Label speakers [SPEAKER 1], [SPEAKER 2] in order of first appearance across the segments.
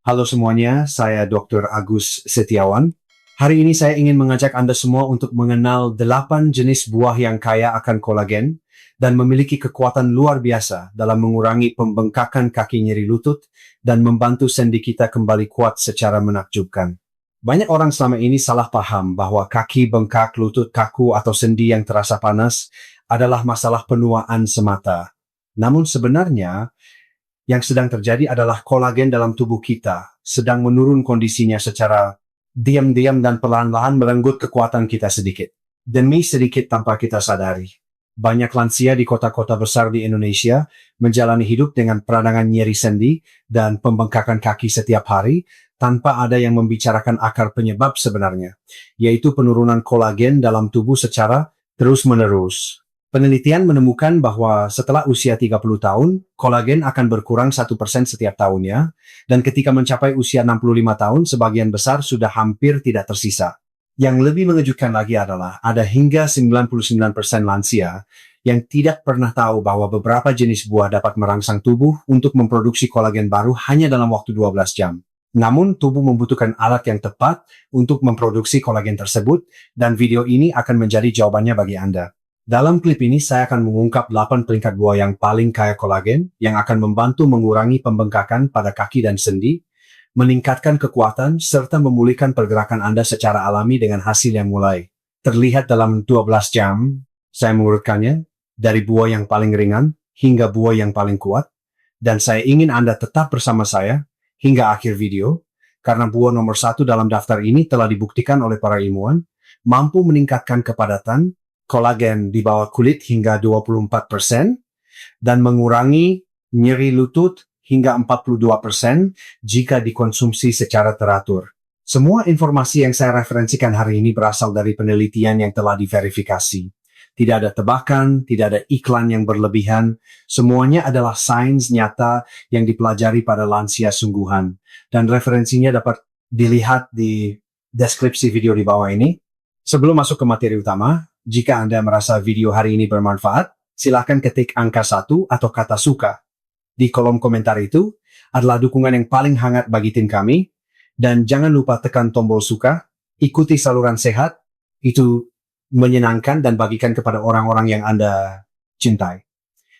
[SPEAKER 1] Halo semuanya, saya Dr. Agus Setiawan. Hari ini saya ingin mengajak Anda semua untuk mengenal 8 jenis buah yang kaya akan kolagen dan memiliki kekuatan luar biasa dalam mengurangi pembengkakan kaki nyeri lutut dan membantu sendi kita kembali kuat secara menakjubkan. Banyak orang selama ini salah paham bahwa kaki bengkak, lutut kaku, atau sendi yang terasa panas adalah masalah penuaan semata. Namun sebenarnya, yang sedang terjadi adalah kolagen dalam tubuh kita sedang menurun kondisinya secara diam-diam dan perlahan-lahan merenggut kekuatan kita sedikit demi sedikit tanpa kita sadari. Banyak lansia di kota-kota besar di Indonesia menjalani hidup dengan peradangan nyeri sendi dan pembengkakan kaki setiap hari tanpa ada yang membicarakan akar penyebab sebenarnya, yaitu penurunan kolagen dalam tubuh secara terus-menerus. Penelitian menemukan bahwa setelah usia 30 tahun, kolagen akan berkurang 1% setiap tahunnya, dan ketika mencapai usia 65 tahun, sebagian besar sudah hampir tidak tersisa. Yang lebih mengejutkan lagi adalah ada hingga 99% lansia yang tidak pernah tahu bahwa beberapa jenis buah dapat merangsang tubuh untuk memproduksi kolagen baru hanya dalam waktu 12 jam. Namun, tubuh membutuhkan alat yang tepat untuk memproduksi kolagen tersebut, dan video ini akan menjadi jawabannya bagi Anda. Dalam klip ini, saya akan mengungkap 8 peringkat buah yang paling kaya kolagen yang akan membantu mengurangi pembengkakan pada kaki dan sendi, meningkatkan kekuatan, serta memulihkan pergerakan Anda secara alami dengan hasil yang mulai terlihat dalam 12 jam. Saya mengurutkannya dari buah yang paling ringan hingga buah yang paling kuat, dan saya ingin Anda tetap bersama saya hingga akhir video, karena buah nomor 1 dalam daftar ini telah dibuktikan oleh para ilmuwan, mampu meningkatkan kepadatan kolagen di bawah kulit hingga 24% dan mengurangi nyeri lutut hingga 42% jika dikonsumsi secara teratur. Semua informasi yang saya referensikan hari ini berasal dari penelitian yang telah diverifikasi. Tidak ada tebakan, tidak ada iklan yang berlebihan. Semuanya adalah sains nyata yang dipelajari pada lansia sungguhan. Dan referensinya dapat dilihat di deskripsi video di bawah ini. Sebelum masuk ke materi utama, jika Anda merasa video hari ini bermanfaat, silakan ketik angka 1 atau kata suka. Di kolom komentar itu adalah dukungan yang paling hangat bagi tim kami. Dan jangan lupa tekan tombol suka, ikuti saluran sehat, itu menyenangkan dan bagikan kepada orang-orang yang Anda cintai.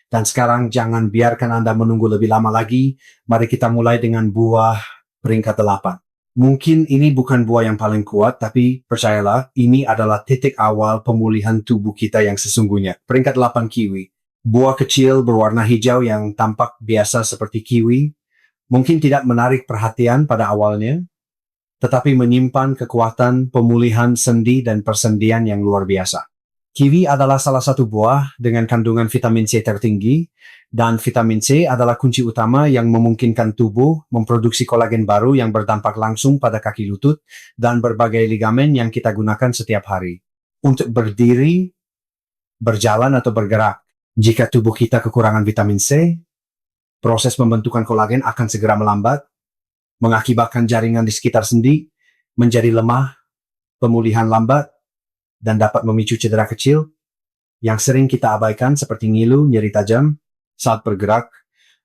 [SPEAKER 1] Dan sekarang jangan biarkan Anda menunggu lebih lama lagi, mari kita mulai dengan buah peringkat 8. Mungkin ini bukan buah yang paling kuat, tapi percayalah, ini adalah titik awal pemulihan tubuh kita yang sesungguhnya. Peringkat 8, kiwi. Buah kecil berwarna hijau yang tampak biasa seperti kiwi, mungkin tidak menarik perhatian pada awalnya, tetapi menyimpan kekuatan pemulihan sendi dan persendian yang luar biasa. Kiwi adalah salah satu buah dengan kandungan vitamin C tertinggi, dan vitamin C adalah kunci utama yang memungkinkan tubuh memproduksi kolagen baru yang berdampak langsung pada kaki lutut dan berbagai ligamen yang kita gunakan setiap hari untuk berdiri, berjalan, atau bergerak. Jika tubuh kita kekurangan vitamin C, proses pembentukan kolagen akan segera melambat, mengakibatkan jaringan di sekitar sendi menjadi lemah, pemulihan lambat, dan dapat memicu cedera kecil yang sering kita abaikan seperti ngilu, nyeri tajam saat bergerak,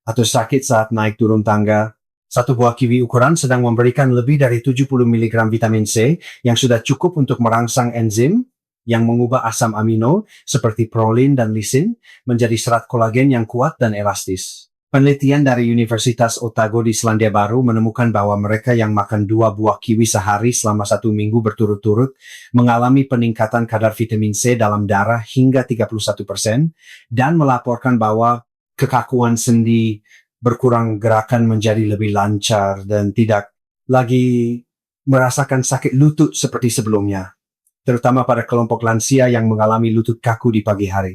[SPEAKER 1] atau sakit saat naik turun tangga. Satu buah kiwi ukuran sedang memberikan lebih dari 70 mg vitamin C yang sudah cukup untuk merangsang enzim yang mengubah asam amino seperti prolin dan lisin menjadi serat kolagen yang kuat dan elastis. Penelitian dari Universitas Otago di Selandia Baru menemukan bahwa mereka yang makan 2 buah kiwi sehari selama 1 minggu berturut-turut mengalami peningkatan kadar vitamin C dalam darah hingga 31% dan melaporkan bahwa kekakuan sendi, berkurang gerakan menjadi lebih lancar, dan tidak lagi merasakan sakit lutut seperti sebelumnya, terutama pada kelompok lansia yang mengalami lutut kaku di pagi hari.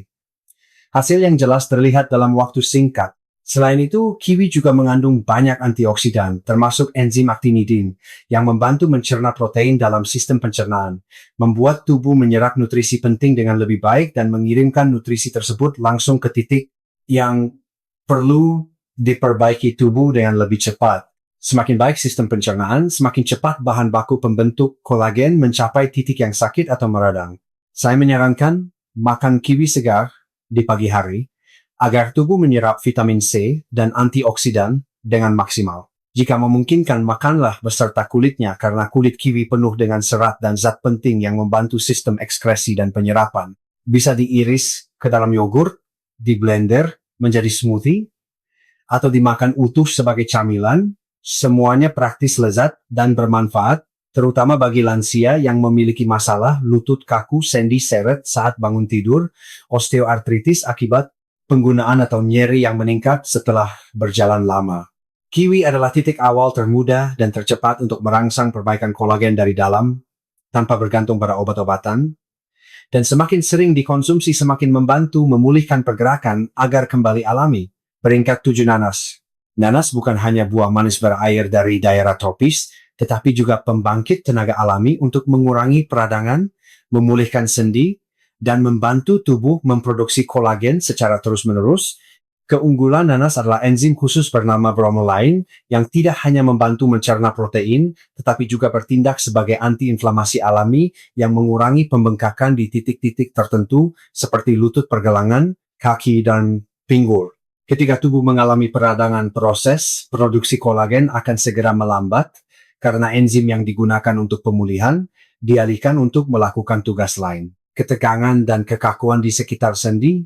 [SPEAKER 1] Hasil yang jelas terlihat dalam waktu singkat. Selain itu, kiwi juga mengandung banyak antioksidan, termasuk enzim actinidin, yang membantu mencerna protein dalam sistem pencernaan, membuat tubuh menyerap nutrisi penting dengan lebih baik dan mengirimkan nutrisi tersebut langsung ke titik yang perlu diperbaiki tubuh dengan lebih cepat. Semakin baik sistem pencernaan, semakin cepat bahan baku pembentuk kolagen mencapai titik yang sakit atau meradang. Saya menyarankan makan kiwi segar di pagi hari agar tubuh menyerap vitamin C dan antioksidan dengan maksimal. Jika memungkinkan, makanlah beserta kulitnya karena kulit kiwi penuh dengan serat dan zat penting yang membantu sistem ekskresi dan penyerapan. Bisa diiris ke dalam yogurt, di blender menjadi smoothie, atau dimakan utuh sebagai camilan. Semuanya praktis, lezat, dan bermanfaat, terutama bagi lansia yang memiliki masalah lutut kaku, sendi, seret saat bangun tidur, osteoartritis akibat penggunaan atau nyeri yang meningkat setelah berjalan lama. Kiwi adalah titik awal termudah dan tercepat untuk merangsang perbaikan kolagen dari dalam tanpa bergantung pada obat-obatan. Dan semakin sering dikonsumsi semakin membantu memulihkan pergerakan agar kembali alami. Peringkat 7, nanas. Nanas bukan hanya buah manis berair dari daerah tropis, tetapi juga pembangkit tenaga alami untuk mengurangi peradangan, memulihkan sendi, dan membantu tubuh memproduksi kolagen secara terus-menerus. Keunggulan nanas adalah enzim khusus bernama bromelain yang tidak hanya membantu mencerna protein, tetapi juga bertindak sebagai antiinflamasi alami yang mengurangi pembengkakan di titik-titik tertentu seperti lutut, pergelangan, kaki, dan pinggul. Ketika tubuh mengalami peradangan, proses produksi kolagen akan segera melambat karena enzim yang digunakan untuk pemulihan dialihkan untuk melakukan tugas lain. Ketegangan dan kekakuan di sekitar sendi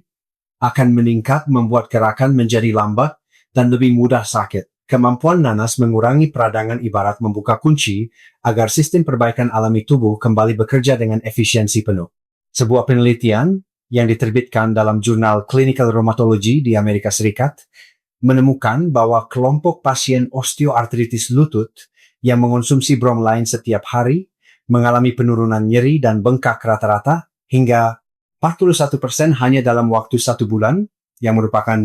[SPEAKER 1] akan meningkat, membuat gerakan menjadi lambat dan lebih mudah sakit. Kemampuan nanas mengurangi peradangan ibarat membuka kunci agar sistem perbaikan alami tubuh kembali bekerja dengan efisiensi penuh. Sebuah penelitian yang diterbitkan dalam jurnal Clinical Rheumatology di Amerika Serikat menemukan bahwa kelompok pasien osteoartritis lutut yang mengonsumsi bromelain setiap hari mengalami penurunan nyeri dan bengkak rata-rata hingga 41% hanya dalam waktu 1 bulan, yang merupakan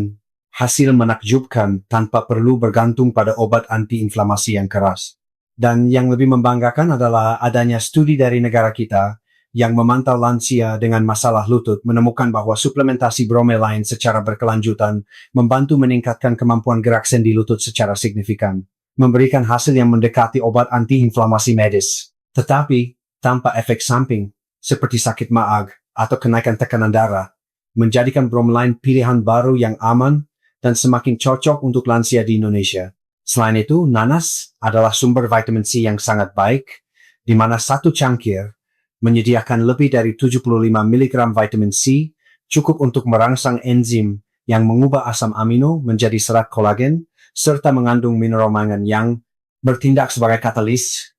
[SPEAKER 1] hasil menakjubkan tanpa perlu bergantung pada obat antiinflamasi yang keras. Dan yang lebih membanggakan adalah adanya studi dari negara kita yang memantau lansia dengan masalah lutut menemukan bahwa suplementasi bromelain secara berkelanjutan membantu meningkatkan kemampuan gerak sendi lutut secara signifikan, memberikan hasil yang mendekati obat antiinflamasi medis, tetapi tanpa efek samping seperti sakit maag atau kenaikan tekanan darah, menjadikan bromelain pilihan baru yang aman dan semakin cocok untuk lansia di Indonesia. Selain itu, nanas adalah sumber vitamin C yang sangat baik, di mana satu cangkir menyediakan lebih dari 75 mg vitamin C, cukup untuk merangsang enzim yang mengubah asam amino menjadi serat kolagen, serta mengandung mineral mangan yang bertindak sebagai katalis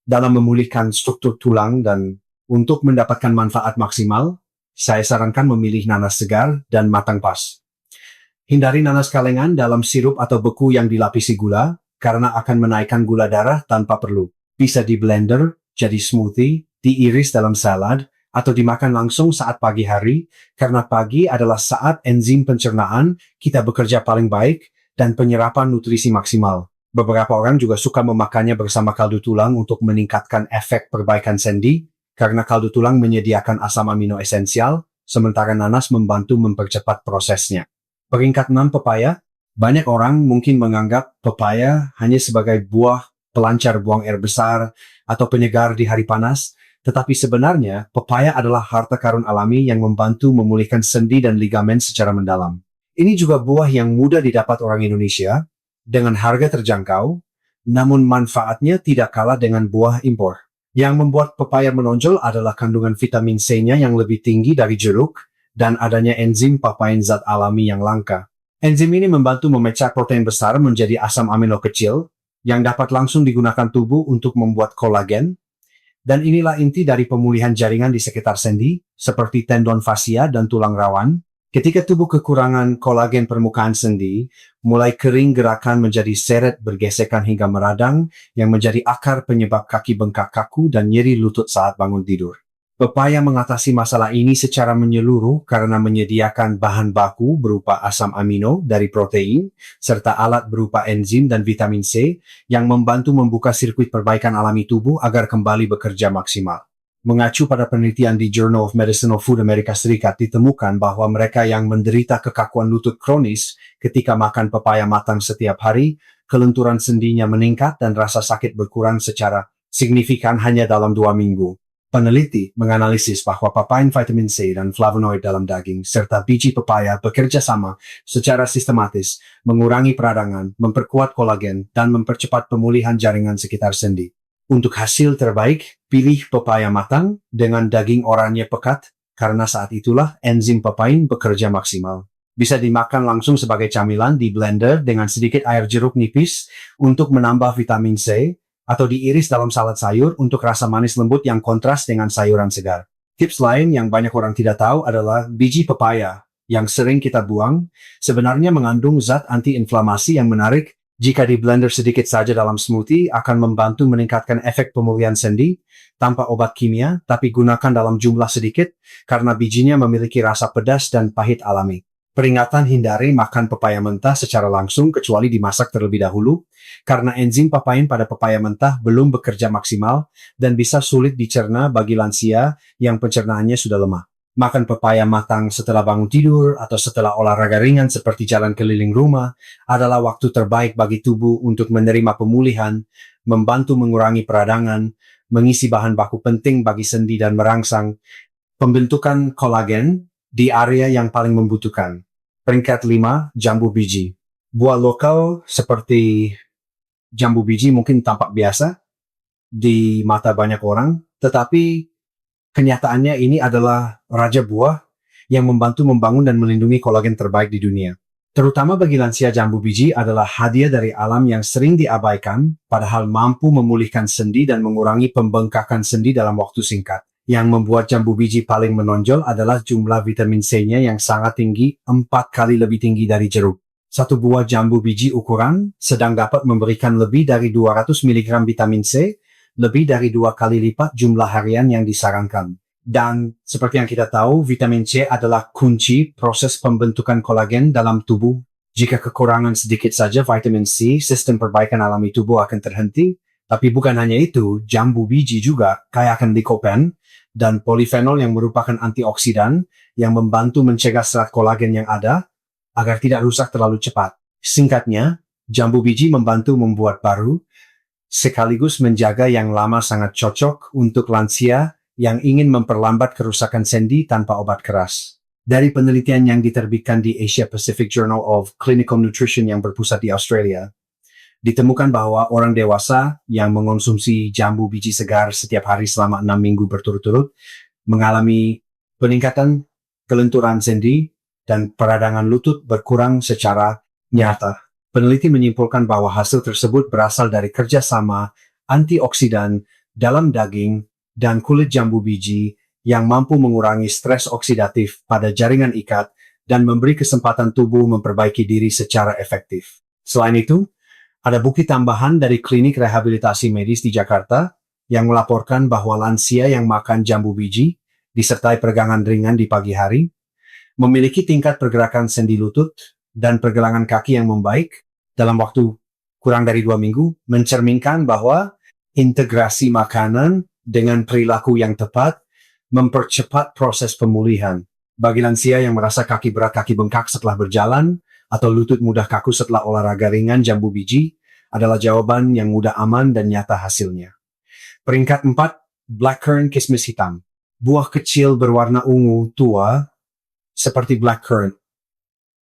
[SPEAKER 1] dalam memulihkan struktur tulang. Dan untuk mendapatkan manfaat maksimal, saya sarankan memilih nanas segar dan matang pas. Hindari nanas kalengan dalam sirup atau beku yang dilapisi gula, karena akan menaikkan gula darah tanpa perlu. Bisa di blender, jadi smoothie, diiris dalam salad, atau dimakan langsung saat pagi hari, karena pagi adalah saat enzim pencernaan kita bekerja paling baik dan penyerapan nutrisi maksimal. Beberapa orang juga suka memakannya bersama kaldu tulang untuk meningkatkan efek perbaikan sendi, karena kaldu tulang menyediakan asam amino esensial, sementara nanas membantu mempercepat prosesnya. Peringkat 6, pepaya. Banyak orang mungkin menganggap pepaya hanya sebagai buah pelancar buang air besar atau penyegar di hari panas, tetapi sebenarnya pepaya adalah harta karun alami yang membantu memulihkan sendi dan ligamen secara mendalam. Ini juga buah yang mudah didapat orang Indonesia, dengan harga terjangkau, namun manfaatnya tidak kalah dengan buah impor. Yang membuat pepaya menonjol adalah kandungan vitamin C-nya yang lebih tinggi dari jeruk, dan adanya enzim papain zat alami yang langka. Enzim ini membantu memecah protein besar menjadi asam amino kecil, yang dapat langsung digunakan tubuh untuk membuat kolagen, dan inilah inti dari pemulihan jaringan di sekitar sendi, seperti tendon fasia dan tulang rawan. Ketika tubuh kekurangan kolagen permukaan sendi, mulai kering, gerakan menjadi seret bergesekan hingga meradang, yang menjadi akar penyebab kaki bengkak kaku dan nyeri lutut saat bangun tidur. Pepaya mengatasi masalah ini secara menyeluruh karena menyediakan bahan baku berupa asam amino dari protein, serta alat berupa enzim dan vitamin C yang membantu membuka sirkuit perbaikan alami tubuh agar kembali bekerja maksimal. Mengacu pada penelitian di Journal of Medicinal Food Amerika Serikat, ditemukan bahwa mereka yang menderita kekakuan lutut kronis ketika makan pepaya matang setiap hari, kelenturan sendinya meningkat dan rasa sakit berkurang secara signifikan hanya dalam 2 minggu. Peneliti menganalisis bahwa papain vitamin C dan flavonoid dalam daging serta biji pepaya bekerja sama secara sistematis, mengurangi peradangan, memperkuat kolagen, dan mempercepat pemulihan jaringan sekitar sendi. Untuk hasil terbaik, pilih pepaya matang dengan daging oranye pekat, karena saat itulah enzim papain bekerja maksimal. Bisa dimakan langsung sebagai camilan di blender dengan sedikit air jeruk nipis untuk menambah vitamin C, atau diiris dalam salad sayur untuk rasa manis lembut yang kontras dengan sayuran segar. Tips lain yang banyak orang tidak tahu adalah biji pepaya yang sering kita buang sebenarnya mengandung zat antiinflamasi yang menarik. Jika di blender sedikit saja dalam smoothie akan membantu meningkatkan efek pemulihan sendi tanpa obat kimia, tapi gunakan dalam jumlah sedikit karena bijinya memiliki rasa pedas dan pahit alami. Peringatan: hindari makan pepaya mentah secara langsung kecuali dimasak terlebih dahulu, karena enzim papain pada pepaya mentah belum bekerja maksimal dan bisa sulit dicerna bagi lansia yang pencernaannya sudah lemah. Makan pepaya matang setelah bangun tidur atau setelah olahraga ringan seperti jalan keliling rumah adalah waktu terbaik bagi tubuh untuk menerima pemulihan, membantu mengurangi peradangan, mengisi bahan baku penting bagi sendi dan merangsang pembentukan kolagen di area yang paling membutuhkan. Peringkat 5, jambu biji. Buah lokal seperti jambu biji mungkin tampak biasa di mata banyak orang, tetapi kenyataannya ini adalah raja buah yang membantu membangun dan melindungi kolagen terbaik di dunia. Terutama bagi lansia, jambu biji adalah hadiah dari alam yang sering diabaikan, padahal mampu memulihkan sendi dan mengurangi pembengkakan sendi dalam waktu singkat. Yang membuat jambu biji paling menonjol adalah jumlah vitamin C-nya yang sangat tinggi, 4 kali lebih tinggi dari jeruk. Satu buah jambu biji ukuran sedang dapat memberikan lebih dari 200 mg vitamin C, lebih dari 2 kali lipat jumlah harian yang disarankan. Dan seperti yang kita tahu, vitamin C adalah kunci proses pembentukan kolagen dalam tubuh. Jika kekurangan sedikit saja vitamin C, sistem perbaikan alami tubuh akan terhenti. Tapi bukan hanya itu, jambu biji juga kaya akan lycopene dan polifenol yang merupakan antioksidan yang membantu mencegah serat kolagen yang ada agar tidak rusak terlalu cepat. Singkatnya, jambu biji membantu membuat baru, sekaligus menjaga yang lama. Sangat cocok untuk lansia yang ingin memperlambat kerusakan sendi tanpa obat keras. Dari penelitian yang diterbitkan di Asia Pacific Journal of Clinical Nutrition yang berpusat di Australia, ditemukan bahwa orang dewasa yang mengonsumsi jambu biji segar setiap hari selama 6 minggu berturut-turut mengalami peningkatan kelenturan sendi dan peradangan lutut berkurang secara nyata. Peneliti menyimpulkan bahwa hasil tersebut berasal dari kerjasama antioksidan dalam daging dan kulit jambu biji yang mampu mengurangi stres oksidatif pada jaringan ikat dan memberi kesempatan tubuh memperbaiki diri secara efektif. Selain itu, ada bukti tambahan dari klinik rehabilitasi medis di Jakarta yang melaporkan bahwa lansia yang makan jambu biji disertai peregangan ringan di pagi hari memiliki tingkat pergerakan sendi lutut dan pergelangan kaki yang membaik dalam waktu kurang dari 2 minggu, mencerminkan bahwa integrasi makanan dengan perilaku yang tepat mempercepat proses pemulihan. Bagi lansia yang merasa kaki berat, kaki bengkak setelah berjalan, atau lutut mudah kaku setelah olahraga ringan, jambu biji adalah jawaban yang mudah, aman, dan nyata hasilnya. Peringkat 4, blackcurrant kismis hitam. Buah kecil berwarna ungu tua seperti blackcurrant.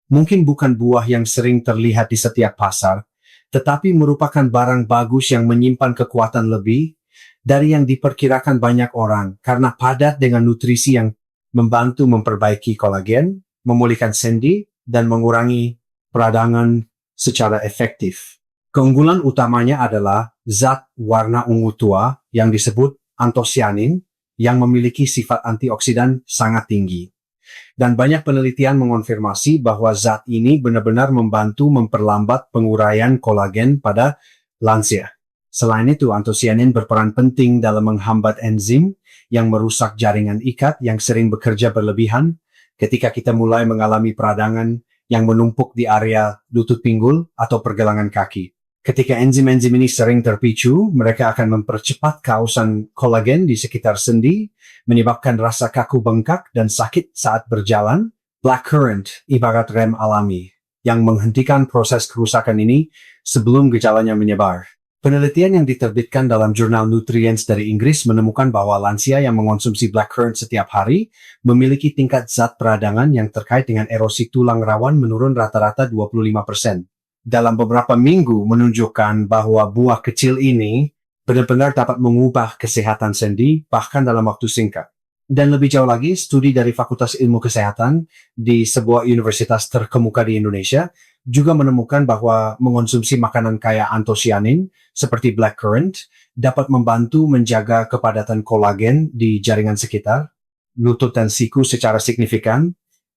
[SPEAKER 1] Mungkin bukan buah yang sering terlihat di setiap pasar, tetapi merupakan barang bagus yang menyimpan kekuatan lebih dari yang diperkirakan banyak orang karena padat dengan nutrisi yang membantu memperbaiki kolagen, memulihkan sendi, dan mengurangi peradangan secara efektif. Keunggulan utamanya adalah zat warna ungu tua yang disebut antosianin yang memiliki sifat antioksidan sangat tinggi. Dan banyak penelitian mengonfirmasi bahwa zat ini benar-benar membantu memperlambat penguraian kolagen pada lansia. Selain itu, antosianin berperan penting dalam menghambat enzim yang merusak jaringan ikat yang sering bekerja berlebihan ketika kita mulai mengalami peradangan yang menumpuk di area lutut pinggul atau pergelangan kaki. Ketika enzim-enzim ini sering terpicu, mereka akan mempercepat kausan kolagen di sekitar sendi, menyebabkan rasa kaku, bengkak, dan sakit saat berjalan. Blackcurrant ibarat rem alami yang menghentikan proses kerusakan ini sebelum gejalanya menyebar. Penelitian yang diterbitkan dalam jurnal Nutrients dari Inggris menemukan bahwa lansia yang mengonsumsi blackcurrant setiap hari memiliki tingkat zat peradangan yang terkait dengan erosi tulang rawan menurun rata-rata 25%. Dalam beberapa minggu menunjukkan bahwa buah kecil ini benar-benar dapat mengubah kesehatan sendi bahkan dalam waktu singkat. Dan lebih jauh lagi, studi dari Fakultas Ilmu Kesehatan di sebuah universitas terkemuka di Indonesia juga menemukan bahwa mengonsumsi makanan kaya antosianin seperti blackcurrant dapat membantu menjaga kepadatan kolagen di jaringan sekitar, lutut dan siku secara signifikan,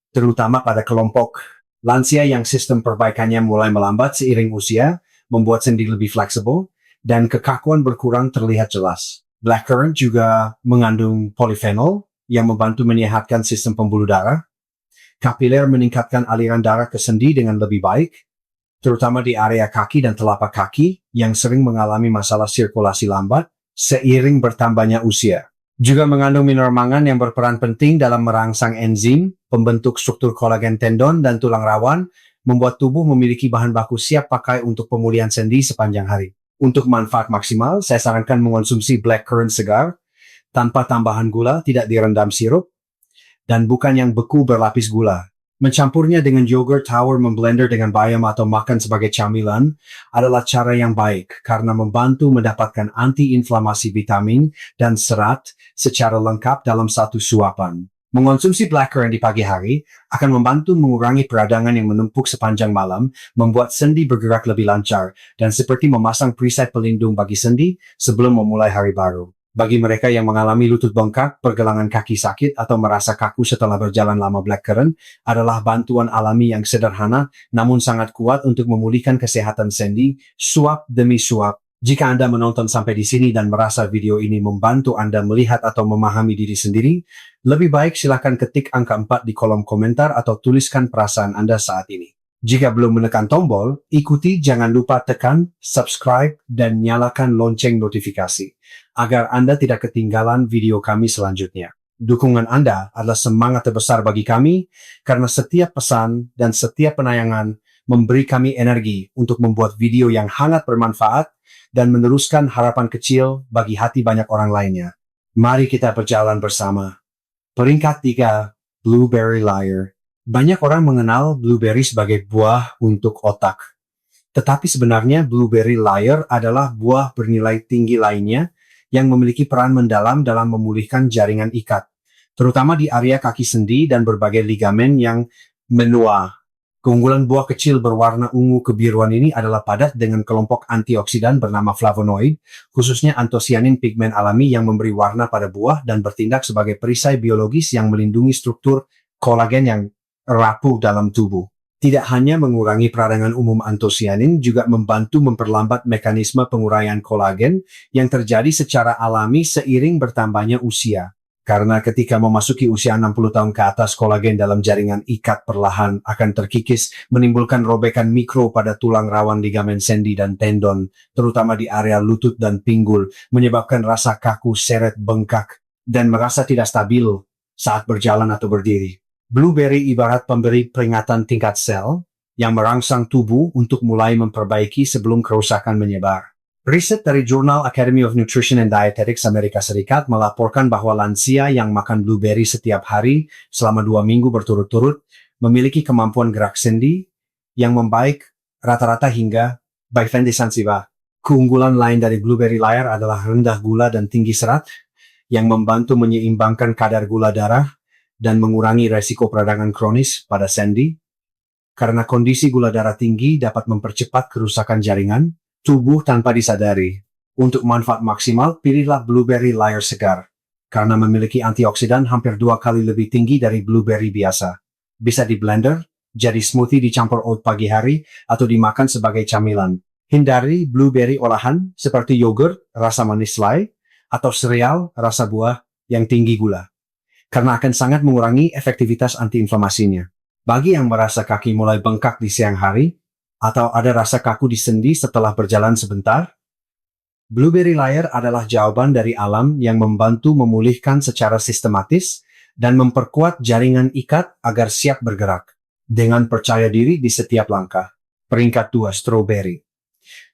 [SPEAKER 1] terutama pada kelompok lansia yang sistem perbaikannya mulai melambat seiring usia, membuat sendi lebih fleksibel, dan kekakuan berkurang terlihat jelas. Blackcurrant juga mengandung polifenol yang membantu menyehatkan sistem pembuluh darah, kapiler meningkatkan aliran darah ke sendi dengan lebih baik, terutama di area kaki dan telapak kaki yang sering mengalami masalah sirkulasi lambat seiring bertambahnya usia. Juga mengandung mineral mangan yang berperan penting dalam merangsang enzim, pembentuk struktur kolagen tendon dan tulang rawan, membuat tubuh memiliki bahan baku siap pakai untuk pemulihan sendi sepanjang hari. Untuk manfaat maksimal, saya sarankan mengonsumsi blackcurrant segar, tanpa tambahan gula, tidak direndam sirup, dan bukan yang beku berlapis gula. Mencampurnya dengan yogurt, tawar, memblender dengan bayam atau makan sebagai camilan adalah cara yang baik karena membantu mendapatkan antiinflamasi vitamin dan serat secara lengkap dalam satu suapan. Mengonsumsi blackcurrant di pagi hari akan membantu mengurangi peradangan yang menumpuk sepanjang malam, membuat sendi bergerak lebih lancar, dan seperti memasang perisai pelindung bagi sendi sebelum memulai hari baru. Bagi mereka yang mengalami lutut bengkak, pergelangan kaki sakit, atau merasa kaku setelah berjalan lama, blackcurrant adalah bantuan alami yang sederhana namun sangat kuat untuk memulihkan kesehatan sendi, suap demi suap. Jika Anda menonton sampai di sini dan merasa video ini membantu Anda melihat atau memahami diri sendiri, lebih baik silakan ketik angka 4 di kolom komentar atau tuliskan perasaan Anda saat ini. Jika belum menekan tombol, jangan lupa tekan subscribe dan nyalakan lonceng notifikasi, agar Anda tidak ketinggalan video kami selanjutnya. Dukungan Anda adalah semangat terbesar bagi kami, karena setiap pesan dan setiap penayangan memberi kami energi untuk membuat video yang hangat bermanfaat dan meneruskan harapan kecil bagi hati banyak orang lainnya. Mari kita berjalan bersama. Peringkat 3, Blueberry Liar. Banyak orang mengenal blueberry sebagai buah untuk otak. Tetapi sebenarnya Blueberry Liar adalah buah bernilai tinggi lainnya yang memiliki peran mendalam dalam memulihkan jaringan ikat, terutama di area kaki sendi dan berbagai ligamen yang menua. Keunggulan buah kecil berwarna ungu kebiruan ini adalah padat dengan kelompok antioksidan bernama flavonoid, khususnya antosianin, pigmen alami yang memberi warna pada buah dan bertindak sebagai perisai biologis yang melindungi struktur kolagen yang rapuh dalam tubuh. Tidak hanya mengurangi peradangan umum, antosianin juga membantu memperlambat mekanisme penguraian kolagen yang terjadi secara alami seiring bertambahnya usia. Karena ketika memasuki usia 60 tahun ke atas, kolagen dalam jaringan ikat perlahan akan terkikis, menimbulkan robekan mikro pada tulang rawan, ligamen sendi, dan tendon, terutama di area lutut dan pinggul, menyebabkan rasa kaku, seret, bengkak, dan merasa tidak stabil saat berjalan atau berdiri. Blueberry ibarat pemberi peringatan tingkat sel yang merangsang tubuh untuk mulai memperbaiki sebelum kerusakan menyebar. Riset dari jurnal Academy of Nutrition and Dietetics Amerika Serikat melaporkan bahwa lansia yang makan blueberry setiap hari selama 2 minggu berturut-turut memiliki kemampuan gerak sendi yang membaik rata-rata hingga baik defensiva. Keunggulan lain dari Blueberry Liar adalah rendah gula dan tinggi serat yang membantu menyeimbangkan kadar gula darah dan mengurangi resiko peradangan kronis pada sendi. Karena kondisi gula darah tinggi dapat mempercepat kerusakan jaringan tubuh tanpa disadari. Untuk manfaat maksimal, pilihlah Blueberry Liar segar, karena memiliki antioksidan hampir 2 kali lebih tinggi dari blueberry biasa. Bisa di blender, jadi smoothie dicampur oat pagi hari, atau dimakan sebagai camilan. Hindari blueberry olahan seperti yogurt rasa manis selai, atau sereal rasa buah yang tinggi gula, karena akan sangat mengurangi efektivitas antiinflamasinya. Bagi yang merasa kaki mulai bengkak di siang hari, atau ada rasa kaku di sendi setelah berjalan sebentar, Blueberry Liar adalah jawaban dari alam yang membantu memulihkan secara sistematis dan memperkuat jaringan ikat agar siap bergerak dengan percaya diri di setiap langkah. Peringkat 2, Strawberry.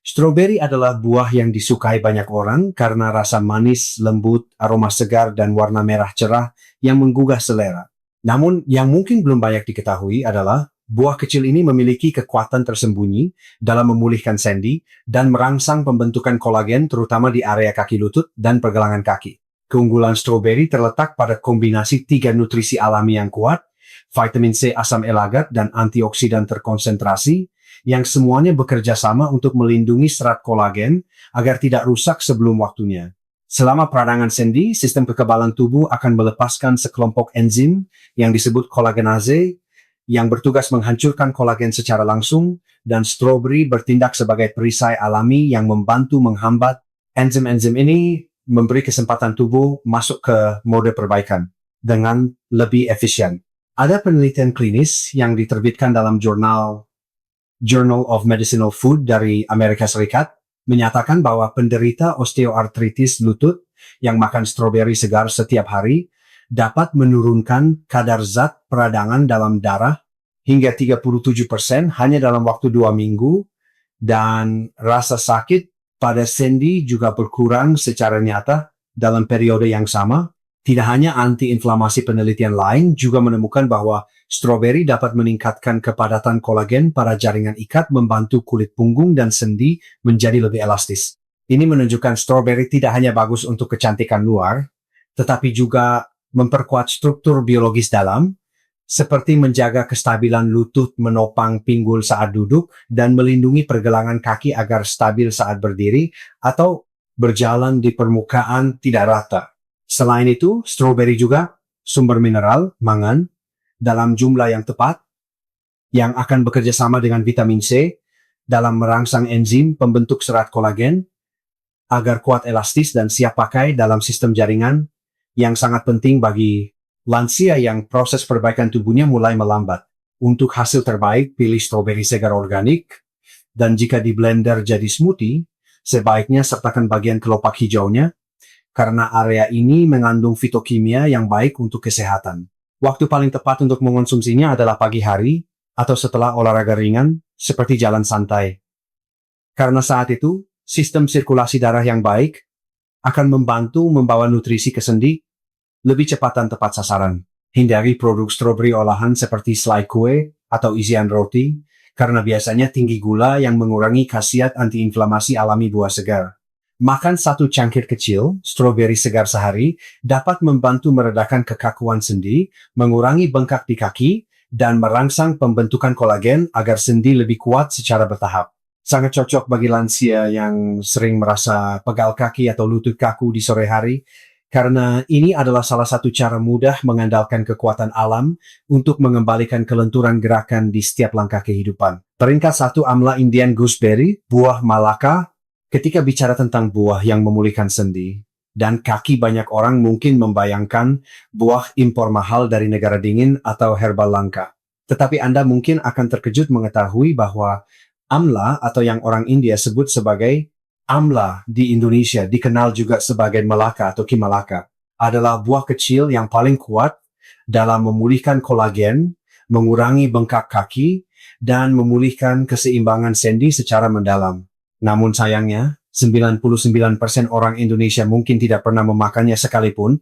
[SPEAKER 1] Stroberi adalah buah yang disukai banyak orang karena rasa manis, lembut, aroma segar, dan warna merah cerah yang menggugah selera. Namun, yang mungkin belum banyak diketahui adalah buah kecil ini memiliki kekuatan tersembunyi dalam memulihkan sendi dan merangsang pembentukan kolagen terutama di area kaki lutut dan pergelangan kaki. Keunggulan stroberi terletak pada kombinasi 3 nutrisi alami yang kuat, vitamin C asam elagat, dan antioksidan terkonsentrasi, yang semuanya bekerja sama untuk melindungi serat kolagen agar tidak rusak sebelum waktunya. Selama peradangan sendi, sistem kekebalan tubuh akan melepaskan sekelompok enzim yang disebut kolagenase yang bertugas menghancurkan kolagen secara langsung, dan stroberi bertindak sebagai perisai alami yang membantu menghambat enzim-enzim ini memberi kesempatan tubuh masuk ke mode perbaikan dengan lebih efisien. Ada penelitian klinis yang diterbitkan dalam jurnal Journal of Medicinal Food dari Amerika Serikat menyatakan bahwa penderita osteoartritis lutut yang makan stroberi segar setiap hari dapat menurunkan kadar zat peradangan dalam darah hingga 37% hanya dalam waktu 2 minggu, dan rasa sakit pada sendi juga berkurang secara nyata dalam periode yang sama. Tidak hanya antiinflamasi, penelitian lain juga menemukan bahwa stroberi dapat meningkatkan kepadatan kolagen pada jaringan ikat, membantu kulit punggung dan sendi menjadi lebih elastis. Ini menunjukkan stroberi tidak hanya bagus untuk kecantikan luar, tetapi juga memperkuat struktur biologis dalam, seperti menjaga kestabilan lutut menopang pinggul saat duduk dan melindungi pergelangan kaki agar stabil saat berdiri atau berjalan di permukaan tidak rata. Selain itu, stroberi juga sumber mineral, mangan, dalam jumlah yang tepat, yang akan bekerja sama dengan vitamin C dalam merangsang enzim pembentuk serat kolagen agar kuat, elastis, dan siap pakai dalam sistem jaringan, yang sangat penting bagi lansia yang proses perbaikan tubuhnya mulai melambat. Untuk hasil terbaik, pilih stroberi segar organik, dan jika di blender jadi smoothie, sebaiknya sertakan bagian kelopak hijaunya, karena area ini mengandung fitokimia yang baik untuk kesehatan. Waktu paling tepat untuk mengonsumsinya adalah pagi hari atau setelah olahraga ringan seperti jalan santai. Karena saat itu, sistem sirkulasi darah yang baik akan membantu membawa nutrisi ke sendi lebih cepat dan tepat sasaran. Hindari produk stroberi olahan seperti selai kue atau isian roti, karena biasanya tinggi gula yang mengurangi khasiat antiinflamasi alami buah segar. Makan 1 cangkir kecil stroberi segar sehari dapat membantu meredakan kekakuan sendi, mengurangi bengkak di kaki, dan merangsang pembentukan kolagen agar sendi lebih kuat secara bertahap. Sangat cocok bagi lansia yang sering merasa pegal kaki atau lutut kaku di sore hari, karena ini adalah salah satu cara mudah mengandalkan kekuatan alam untuk mengembalikan kelenturan gerakan di setiap langkah kehidupan. Peringkat 1, amla Indian gooseberry, buah Malaka. Ketika bicara tentang buah yang memulihkan sendi dan kaki, banyak orang mungkin membayangkan buah impor mahal dari negara dingin atau herbal langka. Tetapi Anda mungkin akan terkejut mengetahui bahwa amla, atau yang orang India sebut sebagai amla di Indonesia, dikenal juga sebagai malaka atau kimalaka, adalah buah kecil yang paling kuat dalam memulihkan kolagen, mengurangi bengkak kaki, dan memulihkan keseimbangan sendi secara mendalam. Namun sayangnya, 99% orang Indonesia mungkin tidak pernah memakannya sekalipun.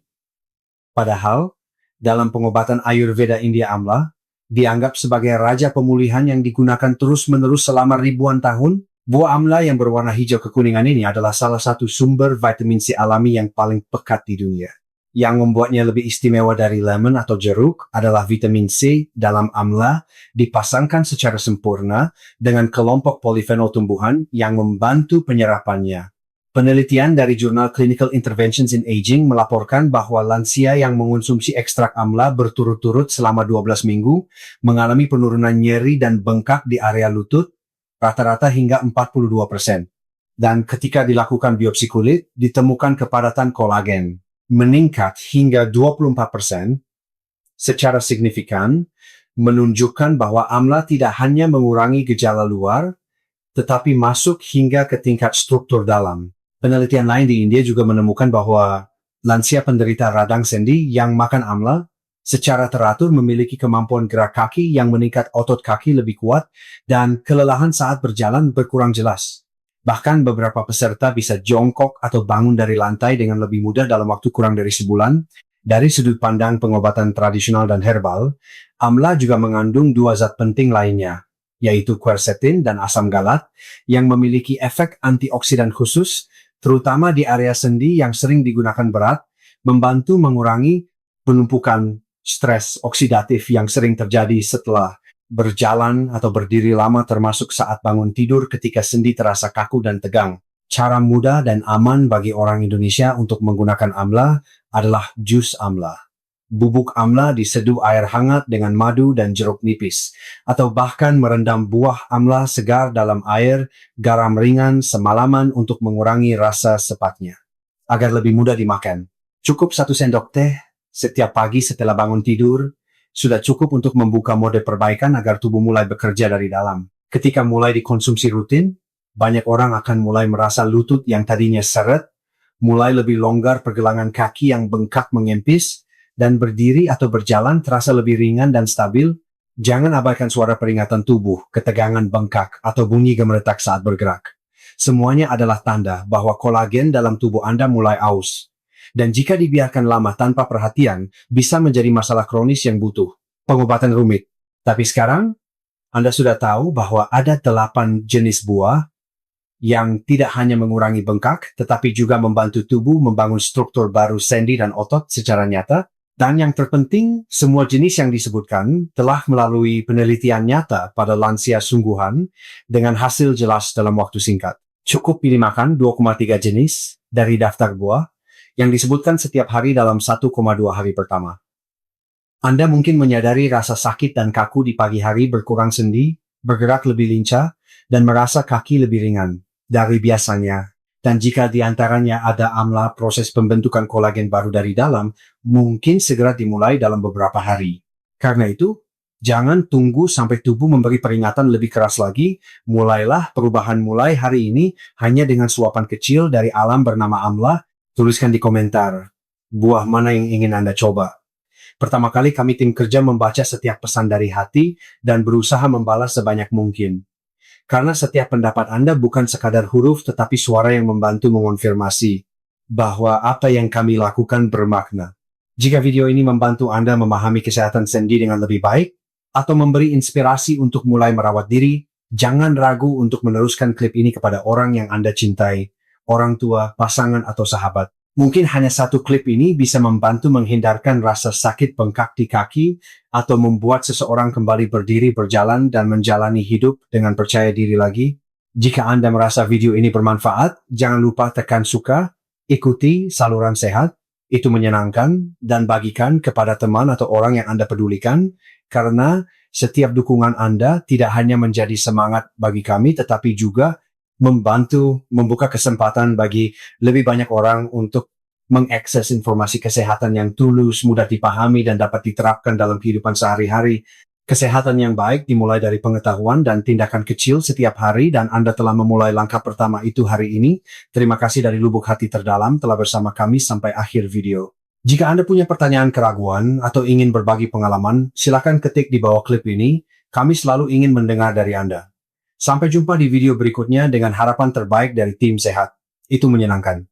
[SPEAKER 1] Padahal, dalam pengobatan Ayurveda India, amla dianggap sebagai raja pemulihan yang digunakan terus-menerus selama ribuan tahun. Buah amla yang berwarna hijau kekuningan ini adalah salah satu sumber vitamin C alami yang paling pekat di dunia. Yang membuatnya lebih istimewa dari lemon atau jeruk adalah vitamin C dalam amla dipasangkan secara sempurna dengan kelompok polifenol tumbuhan yang membantu penyerapannya. Penelitian dari jurnal Clinical Interventions in Aging melaporkan bahwa lansia yang mengonsumsi ekstrak amla berturut-turut selama 12 minggu mengalami penurunan nyeri dan bengkak di area lutut rata-rata hingga 42%. Dan ketika dilakukan biopsi kulit, ditemukan kepadatan kolagen meningkat hingga 24%, secara signifikan menunjukkan bahwa amla tidak hanya mengurangi gejala luar, tetapi masuk hingga ke tingkat struktur dalam. Penelitian lain di India juga menemukan bahwa lansia penderita radang sendi yang makan amla secara teratur memiliki kemampuan gerak kaki yang meningkat, otot kaki lebih kuat, dan kelelahan saat berjalan berkurang jelas. Bahkan beberapa peserta bisa jongkok atau bangun dari lantai dengan lebih mudah dalam waktu kurang dari sebulan. Dari sudut pandang pengobatan tradisional dan herbal, amla juga mengandung dua zat penting lainnya, yaitu quercetin dan asam galat, yang memiliki efek antioksidan khusus, terutama di area sendi yang sering digunakan berat, membantu mengurangi penumpukan stres oksidatif yang sering terjadi setelah berjalan atau berdiri lama, termasuk saat bangun tidur ketika sendi terasa kaku dan tegang. Cara mudah dan aman bagi orang Indonesia untuk menggunakan amla adalah jus amla. Bubuk amla diseduh air hangat dengan madu dan jeruk nipis, atau bahkan merendam buah amla segar dalam air garam ringan semalaman untuk mengurangi rasa sepatnya, agar lebih mudah dimakan. Cukup 1 sendok teh setiap pagi setelah bangun tidur, sudah cukup untuk membuka mode perbaikan agar tubuh mulai bekerja dari dalam. Ketika mulai dikonsumsi rutin, banyak orang akan mulai merasa lutut yang tadinya seret, mulai lebih longgar, pergelangan kaki yang bengkak mengempis, dan berdiri atau berjalan terasa lebih ringan dan stabil. Jangan abaikan suara peringatan tubuh, ketegangan bengkak, atau bunyi gemeretak saat bergerak. Semuanya adalah tanda bahwa kolagen dalam tubuh Anda mulai aus. Dan jika dibiarkan lama tanpa perhatian, bisa menjadi masalah kronis yang butuh pengobatan rumit. Tapi sekarang, Anda sudah tahu bahwa ada 8 jenis buah yang tidak hanya mengurangi bengkak, tetapi juga membantu tubuh membangun struktur baru sendi dan otot secara nyata. Dan yang terpenting, semua jenis yang disebutkan telah melalui penelitian nyata pada lansia sungguhan dengan hasil jelas dalam waktu singkat. Cukup pilih makan 2,3 jenis dari daftar buah yang disebutkan setiap hari dalam 1,2 hari pertama. Anda mungkin menyadari rasa sakit dan kaku di pagi hari, berkurang sendi, bergerak lebih lincah, dan merasa kaki lebih ringan dari biasanya. Dan jika di antaranya ada amla, proses pembentukan kolagen baru dari dalam mungkin segera dimulai dalam beberapa hari. Karena itu, jangan tunggu sampai tubuh memberi peringatan lebih keras lagi. Mulailah perubahan mulai hari ini hanya dengan suapan kecil dari alam bernama amla. Tuliskan di komentar, buah mana yang ingin Anda coba. Pertama kali kami tim kerja membaca setiap pesan dari hati dan berusaha membalas sebanyak mungkin. Karena setiap pendapat Anda bukan sekadar huruf, tetapi suara yang membantu mengonfirmasi bahwa apa yang kami lakukan bermakna. Jika video ini membantu Anda memahami kesehatan sendi dengan lebih baik, atau memberi inspirasi untuk mulai merawat diri, jangan ragu untuk meneruskan klip ini kepada orang yang Anda cintai, orang tua, pasangan, atau sahabat. Mungkin hanya satu klip ini bisa membantu menghindarkan rasa sakit bengkak di kaki atau membuat seseorang kembali berdiri, berjalan, dan menjalani hidup dengan percaya diri lagi. Jika Anda merasa video ini bermanfaat, jangan lupa tekan suka, ikuti saluran sehat, itu menyenangkan, dan bagikan kepada teman atau orang yang Anda pedulikan, karena setiap dukungan Anda tidak hanya menjadi semangat bagi kami, tetapi juga membantu membuka kesempatan bagi lebih banyak orang untuk mengakses informasi kesehatan yang tulus, mudah dipahami, dan dapat diterapkan dalam kehidupan sehari-hari. Kesehatan yang baik dimulai dari pengetahuan dan tindakan kecil setiap hari, dan Anda telah memulai langkah pertama itu hari ini. Terima kasih dari lubuk hati terdalam telah bersama kami sampai akhir video. Jika Anda punya pertanyaan, keraguan, atau ingin berbagi pengalaman, silakan ketik di bawah klip ini. Kami selalu ingin mendengar dari Anda. Sampai jumpa di video berikutnya dengan harapan terbaik dari tim sehat. Itu menyenangkan.